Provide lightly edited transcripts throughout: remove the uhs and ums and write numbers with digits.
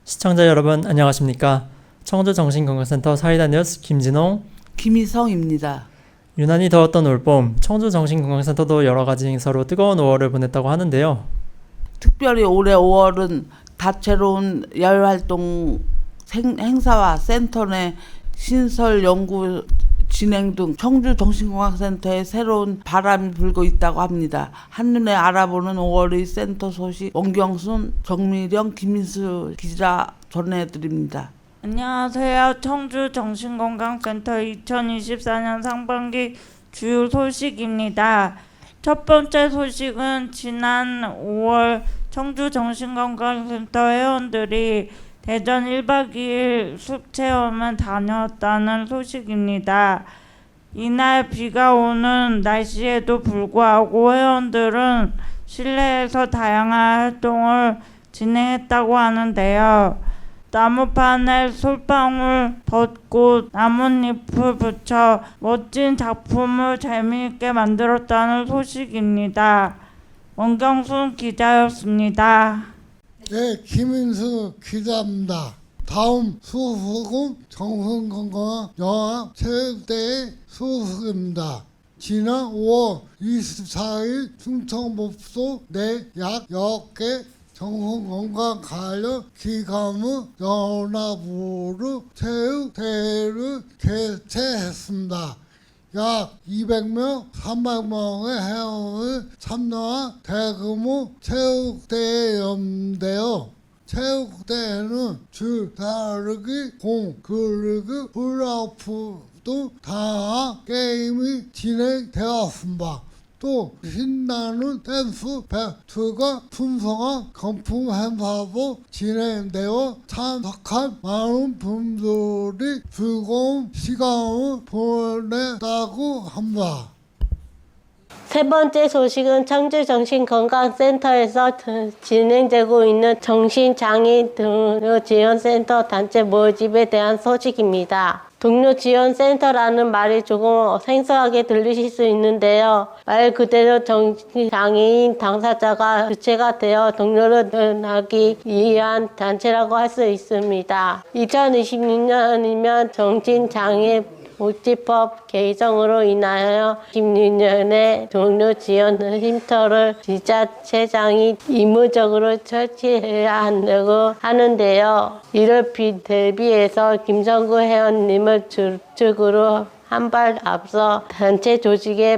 시청자 여러분 안녕하십니까? 청주정신건강센터 사이다 뉴스 김진홍, 김희성입니다. 유난히 더웠던 올봄, 청주정신건강센터도 여러가지 행사로 뜨거운 5월을 보냈다고 하는데요. 특별히 올해 5월은 다채로운 야외활동 행사와 센터 내 신설 연구 진행 등 청주정신건강센터에 새로운 바람이 불고 있다고 합니다. 한눈에 알아보는 5월의 센터 소식 원경순, 정미령, 김민수 기자 전해드립니다. 안녕하세요. 청주정신건강센터 2024년 상반기 주요 소식입니다. 첫 번째 소식은 지난 5월 청주정신건강센터 회원들이 대전 1박 2일 숲체험을 다녀왔다는 소식입니다. 이날 비가 오는 날씨에도 불구하고 회원들은 실내에서 다양한 활동을 진행했다고 하는데요. 나무판에 솔방울, 벚꽃, 나뭇잎을 붙여 멋진 작품을 재미있게 만들었다는 소식입니다. 원경순 기자였습니다. 네, 김인수 기자입니다. 다음 소식은 정신건강영화체육대회 소식입니다. 지난 5월 24일 충청북도 내 약 10개 정신건강 관련 기관의 연합으로 체육대회를 개최했습니다. 약 200명, 300명의 회원을 참여한 대규모 체육대회였는데요. 체육대회는 줄 다르기, 공, 그리기, 플라프 등 다양한 게임이 진행되었습니다. 또 신나는 댄스 배틀과 풍성한 경품 행사도 진행되어 참석한 많은 분들이 즐거운 시간을 보냈다고 합니다. 세 번째 소식은 청주정신건강센터에서 진행되고 있는 정신장애인 동료 지원센터 단체 모집에 대한 소식입니다. 동료 지원센터라는 말이 조금 생소하게 들리실 수 있는데요. 말 그대로 정신장애인 당사자가 주체가 되어 동료를 지원하기 위한 단체라고 할 수 있습니다. 2026년이면 정신장애 복지법 개정으로 인하여 16년에 동료 지원 쉼터를 지자체장이 의무적으로 설치해야 한다고 하는데요. 이를 대비해서 김성구 회원님을 주축으로 한 발 앞서 단체 조직에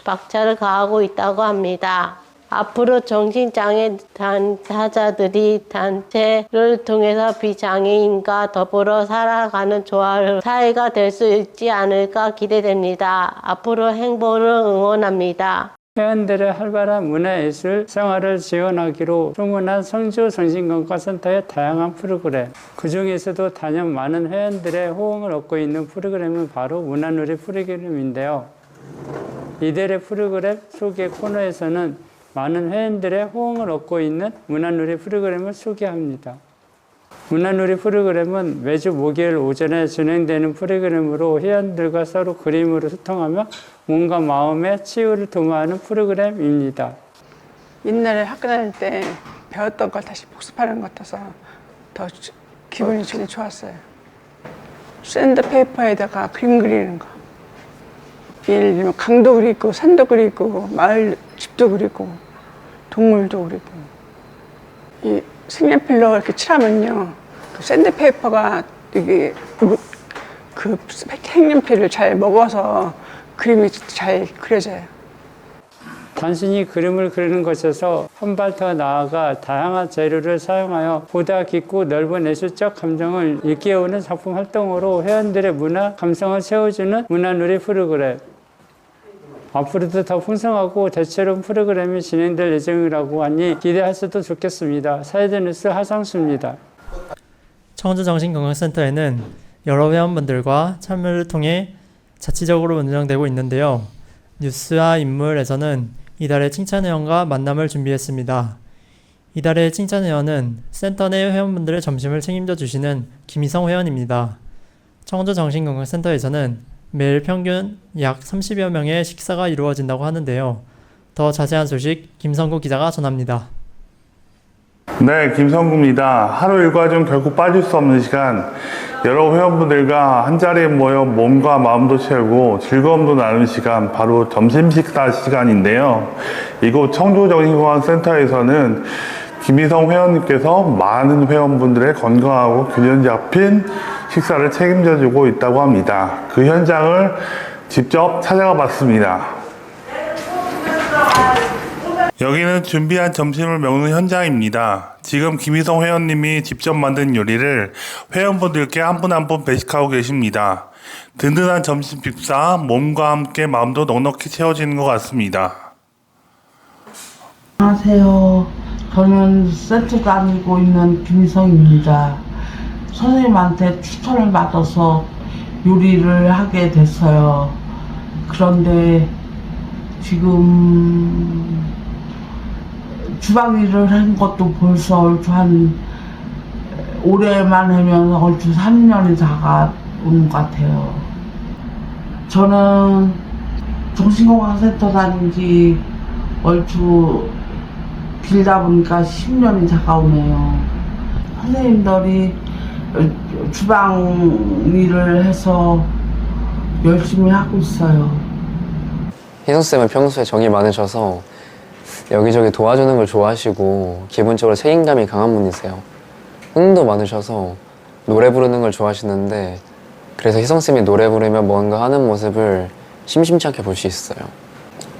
박차를 가하고 있다고 합니다. 앞으로 정신장애 당사자들이 단체를 통해서 비장애인과 더불어 살아가는 조화로운 사회가 될 수 있지 않을까 기대됩니다. 앞으로 행보를 응원합니다. 회원들의 활발한 문화예술 생활을 지원하기로 주문한 청주정신건강센터의 다양한 프로그램, 그 중에서도 단연 많은 회원들의 호응을 얻고 있는 프로그램은 바로 문화놀이 프로그램인데요. 이들의 프로그램 소개 코너에서는 많은 회원들의 호응을 얻고 있는 문화놀이 프로그램을 소개합니다. 문화놀이 프로그램은 매주 목요일 오전에 진행되는 프로그램으로 회원들과 서로 그림으로 소통하며 몸과 마음의 치유를 도모하는 프로그램입니다. 옛날에 학교 다닐 때 배웠던 걸 다시 복습하는 것 같아서 더 기분이 되게 좋았어요. 샌드페이퍼에다가 그림 그리는 거. 예를 들면 강도 그리고 산도 그리고 마을 집도 그리고 동물도 그리고 이 색연필로 이렇게 칠하면요 그 샌드페이퍼가 이게 그 색연필을 잘 먹어서 그림이 잘 그려져요. 단순히 그림을 그리는 것에서 한 발 더 나아가 다양한 재료를 사용하여 보다 깊고 넓은 예술적 감정을 일깨우는 작품 활동으로 회원들의 문화 감성을 채워주는 문화놀이 프로그램. 앞으로도 더 풍성하고 다채로운 프로그램이 진행될 예정이라고 하니 기대하셔도 좋겠습니다. 사이드 뉴스 하상수입니다. 청주정신건강센터에는 여러 회원분들과 참여를 통해 자치적으로 운영되고 있는데요. 뉴스와 인물에서는 이달의 칭찬회원과 만남을 준비했습니다. 이달의 칭찬회원은 센터 내 회원분들의 점심을 책임져 주시는 김희성 회원입니다. 청주정신건강센터에서는 매일 평균 약 30여 명의 식사가 이루어진다고 하는데요. 더 자세한 소식 김성구 기자가 전합니다. 네, 김성구입니다. 하루 일과 중 결국 빠질 수 없는 시간, 여러 회원분들과 한자리에 모여 몸과 마음도 채우고 즐거움도 나누는 시간, 바로 점심 식사 시간인데요. 이곳 청주정신건강센터에서는 김희성 회원님께서 많은 회원분들의 건강하고 균형 잡힌 식사를 책임져주고 있다고 합니다. 그 현장을 직접 찾아가 봤습니다. 여기는 준비한 점심을 먹는 현장입니다. 지금 김희성 회원님이 직접 만든 요리를 회원분들께 한 분 한 분 배식하고 계십니다. 든든한 점심 식사, 몸과 함께 마음도 넉넉히 채워지는 것 같습니다. 안녕하세요. 저는 센터 다니고 있는 김희성입니다. 선생님한테 추천을 받아서 요리를 하게 됐어요. 그런데 지금 주방 일을 한 것도 벌써 얼추 올해만 하면 얼추 3년이 다가온 것 같아요. 저는 정신건강센터 다닌 지 얼추 길다 보니까 10년이 다가오네요. 선생님들이 주방 일을 해서 열심히 하고 있어요. 희성쌤은 평소에 정이 많으셔서 여기저기 도와주는 걸 좋아하시고 기본적으로 책임감이 강한 분이세요. 흥도 많으셔서 노래 부르는 걸 좋아하시는데, 그래서 희성쌤이 노래 부르며 뭔가 하는 모습을 심심치 않게 볼 수 있어요.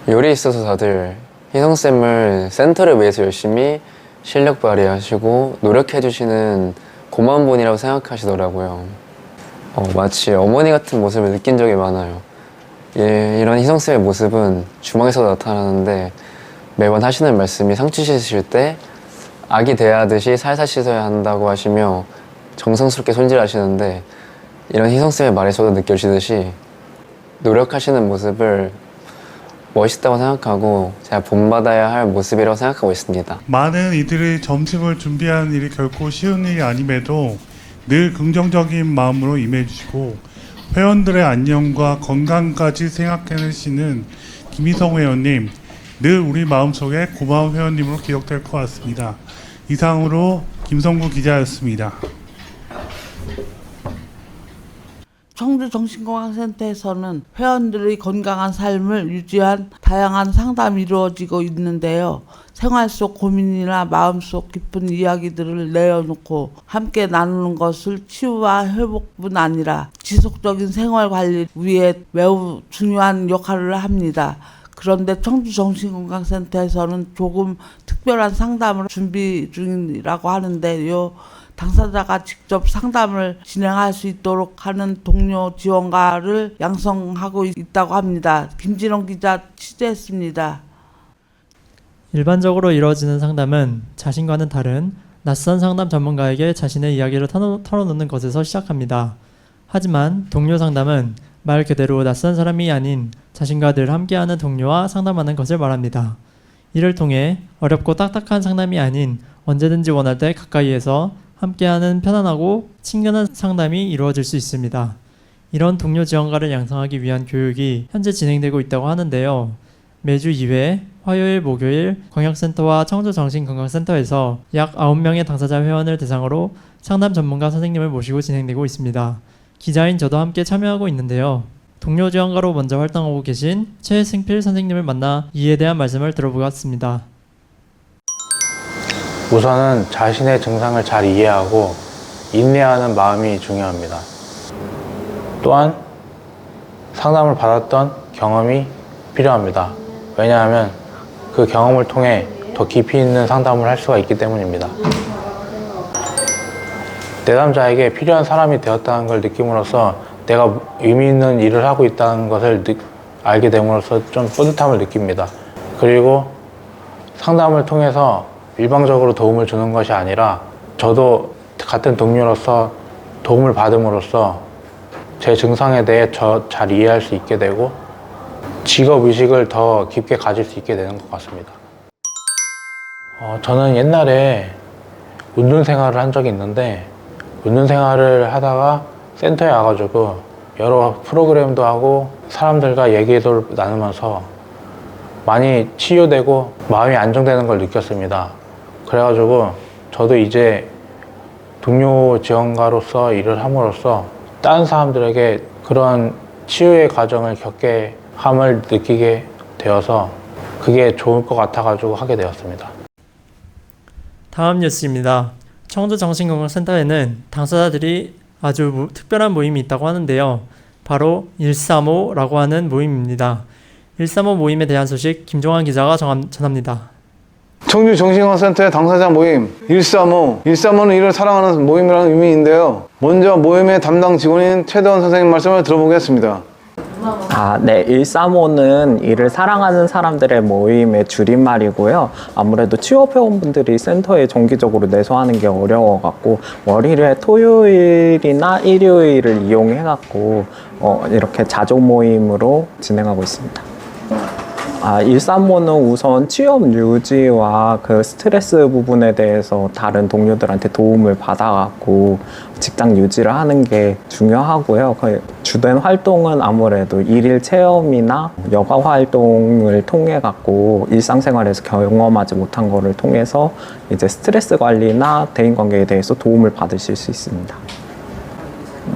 요리에 있어서 다들 희성쌤을 센터를 위해서 열심히 실력 발휘하시고 노력해주시는 고마운 분이라고 생각하시더라고요. 마치 어머니 같은 모습을 느낀 적이 많아요. 이런 희성쌤의 모습은 주방에서 나타나는데, 매번 하시는 말씀이 상추 씻으실 때 아기 대하듯이 살살 씻어야 한다고 하시며 정성스럽게 손질하시는데, 이런 희성쌤의 말에서도 느껴지듯이 노력하시는 모습을 멋있다고 생각하고 제가 본받아야 할 모습이라고 생각하고 있습니다. 많은 이들이 점심을 준비하는 일이 결코 쉬운 일이 아님에도 늘 긍정적인 마음으로 임해주시고 회원들의 안녕과 건강까지 생각해내시는 김희성 회원님, 늘 우리 마음속에 고마운 회원님으로 기억될 것 같습니다. 이상으로 김성구 기자였습니다. 청주정신건강센터에서는 회원들의 건강한 삶을 유지한 다양한 상담이 이루어지고 있는데요. 생활 속 고민이나 마음속 깊은 이야기들을 내어놓고 함께 나누는 것을 치유와 회복뿐 아니라 지속적인 생활 관리 위해 매우 중요한 역할을 합니다. 그런데 청주정신건강센터에서는 조금 특별한 상담을 준비 중이라고 하는데요. 당사자가 직접 상담을 진행할 수 있도록 하는 동료 지원가를 양성하고 있다고 합니다. 김진원 기자 취재했습니다. 일반적으로 이루어지는 상담은 자신과는 다른 낯선 상담 전문가에게 자신의 이야기를 털어놓는 것에서 시작합니다. 하지만 동료 상담은 말 그대로 낯선 사람이 아닌 자신과 늘 함께하는 동료와 상담하는 것을 말합니다. 이를 통해 어렵고 딱딱한 상담이 아닌 언제든지 원할 때 가까이에서 함께하는 편안하고 친근한 상담이 이루어질 수 있습니다. 이런 동료 지원가를 양성하기 위한 교육이 현재 진행되고 있다고 하는데요. 매주 2회 화요일, 목요일 광역센터와 청주정신건강센터에서 약 9명의 당사자 회원을 대상으로 상담 전문가 선생님을 모시고 진행되고 있습니다. 기자인 저도 함께 참여하고 있는데요. 동료 지원가로 먼저 활동하고 계신 최승필 선생님을 만나 이에 대한 말씀을 들어보았습니다. 우선은 자신의 증상을 잘 이해하고 인내하는 마음이 중요합니다. 또한 상담을 받았던 경험이 필요합니다. 왜냐하면 그 경험을 통해 더 깊이 있는 상담을 할 수가 있기 때문입니다. 내담자에게 필요한 사람이 되었다는 걸 느낌으로써 내가 의미 있는 일을 하고 있다는 것을 알게 됨으로써 좀 뿌듯함을 느낍니다. 그리고 상담을 통해서 일방적으로 도움을 주는 것이 아니라 저도 같은 동료로서 도움을 받음으로써 제 증상에 대해 잘 이해할 수 있게 되고 직업의식을 더 깊게 가질 수 있게 되는 것 같습니다. 저는 옛날에 운동생활을 한 적이 있는데 운동생활을 하다가 센터에 와가지고 여러 프로그램도 하고 사람들과 얘기도 나누면서 많이 치유되고 마음이 안정되는 걸 느꼈습니다. 그래가지고 저도 이제 동료 지원가로서 일을 함으로써 다른 사람들에게 그런 치유의 과정을 겪게 함을 느끼게 되어서 그게 좋을 것 같아가지고 하게 되었습니다. 다음 뉴스입니다. 청주정신건강센터에는 당사자들이 아주 특별한 모임이 있다고 하는데요. 바로 135라고 하는 모임입니다. 135 모임에 대한 소식 김종환 기자가 전합니다. 청주정신건강센터의 당사자 모임 135. 135는 일을 사랑하는 모임이라는 의미인데요. 먼저 모임의 담당 직원인 최대원 선생님 말씀을 들어보겠습니다. 네. 135는 일을 사랑하는 사람들의 모임의 줄임말이고요. 아무래도 취업회원분들이 센터에 정기적으로 내소하는 게 어려워갖고 월요일에 토요일이나 일요일을 이용해갖고 이렇게 자조 모임으로 진행하고 있습니다. 135는 우선 취업 유지와 그 스트레스 부분에 대해서 다른 동료들한테 도움을 받아갖고 직장 유지를 하는 게 중요하고요. 그 주된 활동은 아무래도 일일 체험이나 여가 활동을 통해 갖고 일상생활에서 경험하지 못한 거를 통해서 이제 스트레스 관리나 대인관계에 대해서 도움을 받으실 수 있습니다.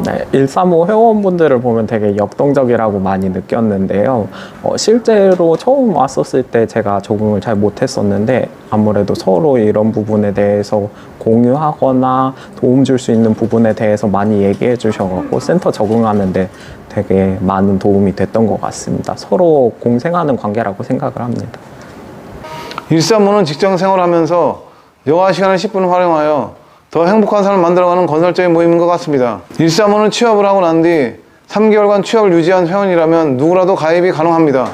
네, 135 회원분들을 보면 되게 역동적이라고 많이 느꼈는데요. 실제로 처음 왔었을 때 제가 적응을 잘 못했었는데 아무래도 서로 이런 부분에 대해서 공유하거나 도움 줄 수 있는 부분에 대해서 많이 얘기해 주셔서 센터 적응하는데 되게 많은 도움이 됐던 것 같습니다. 서로 공생하는 관계라고 생각을 합니다. 135는 직장 생활하면서 여가 시간을 10분 활용하여 더 행복한 삶을 만들어가는 건설적인 모임인 것 같습니다. 135는 취업을 하고 난 뒤 3개월간 취업을 유지한 회원이라면 누구라도 가입이 가능합니다.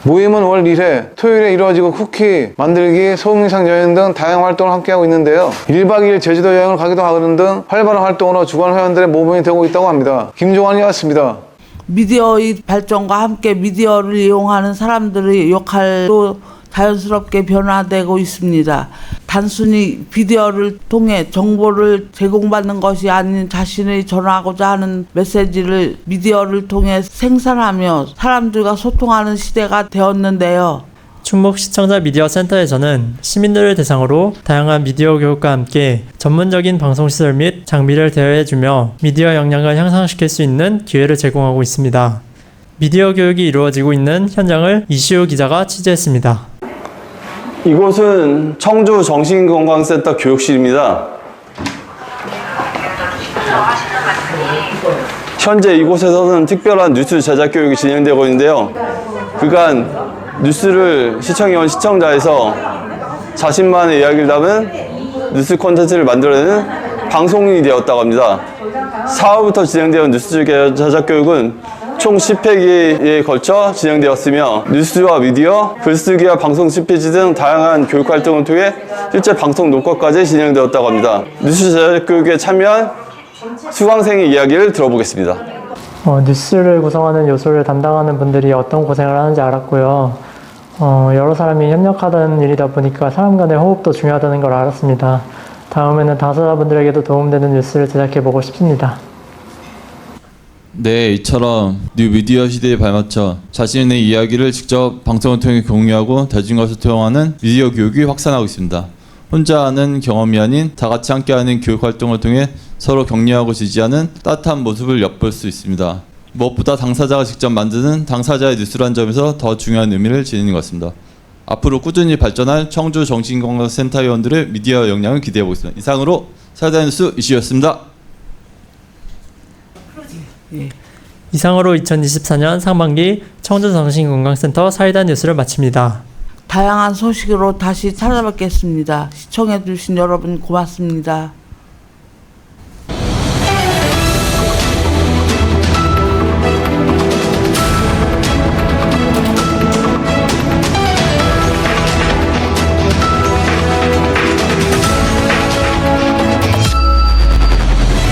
모임은 월 1회, 토요일에 이루어지고 쿠키 만들기, 소음이상 여행 등 다양한 활동을 함께하고 있는데요. 1박 2일 제주도 여행을 가기도 하는 등 활발한 활동으로 주간 회원들의 모범이 되고 있다고 합니다. 김종환이었습니다. 미디어의 발전과 함께 미디어를 이용하는 사람들의 역할도 자연스럽게 변화되고 있습니다. 단순히 비디오를 통해 정보를 제공받는 것이 아닌 자신의 전하고자 하는 메시지를 미디어를 통해 생산하며 사람들과 소통하는 시대가 되었는데요. 충북 시청자 미디어 센터에서는 시민들을 대상으로 다양한 미디어 교육과 함께 전문적인 방송시설 및 장비를 대여해주며 미디어 역량을 향상시킬 수 있는 기회를 제공하고 있습니다. 미디어 교육이 이루어지고 있는 현장을 이시우 기자가 취재했습니다. 이곳은 청주 정신건강센터 교육실입니다. 현재 이곳에서는 특별한 뉴스 제작 교육이 진행되고 있는데요. 그간 뉴스를 시청해온 시청자에서 자신만의 이야기를 담은 뉴스 콘텐츠를 만들어내는 방송인이 되었다고 합니다. 4월부터 진행되어 뉴스 제작 교육은 총 10회기에 걸쳐 진행되었으며 뉴스와 미디어, 글쓰기와 방송 스피치 등 다양한 교육 활동을 통해 실제 방송 녹화까지 진행되었다고 합니다. 뉴스 제작 교육에 참여한 수강생의 이야기를 들어보겠습니다. 뉴스를 구성하는 요소를 담당하는 분들이 어떤 고생을 하는지 알았고요. 여러 사람이 협력하는 일이다 보니까 사람 간의 호흡도 중요하다는 걸 알았습니다. 다음에는 당사자분들에게도 도움되는 뉴스를 제작해보고 싶습니다. 네, 이처럼 뉴미디어 시대에 발맞춰 자신의 이야기를 직접 방송을 통해 공유하고 대중과 소통하는 미디어 교육이 확산하고 있습니다. 혼자 하는 경험이 아닌 다 같이 함께하는 교육 활동을 통해 서로 격려하고 지지하는 따뜻한 모습을 엿볼 수 있습니다. 무엇보다 당사자가 직접 만드는 당사자의 뉴스라는 점에서 더 중요한 의미를 지니는 것 같습니다. 앞으로 꾸준히 발전할 청주 정신건강센터 회원들의 미디어 역량을 기대해 보겠습니다. 이상으로 사이다 뉴스 이슈였습니다. 이상으로 2024년 상반기 청주정신건강센터 사이다 뉴스를 마칩니다. 다양한 소식으로 다시 찾아뵙겠습니다. 시청해주신 여러분 고맙습니다.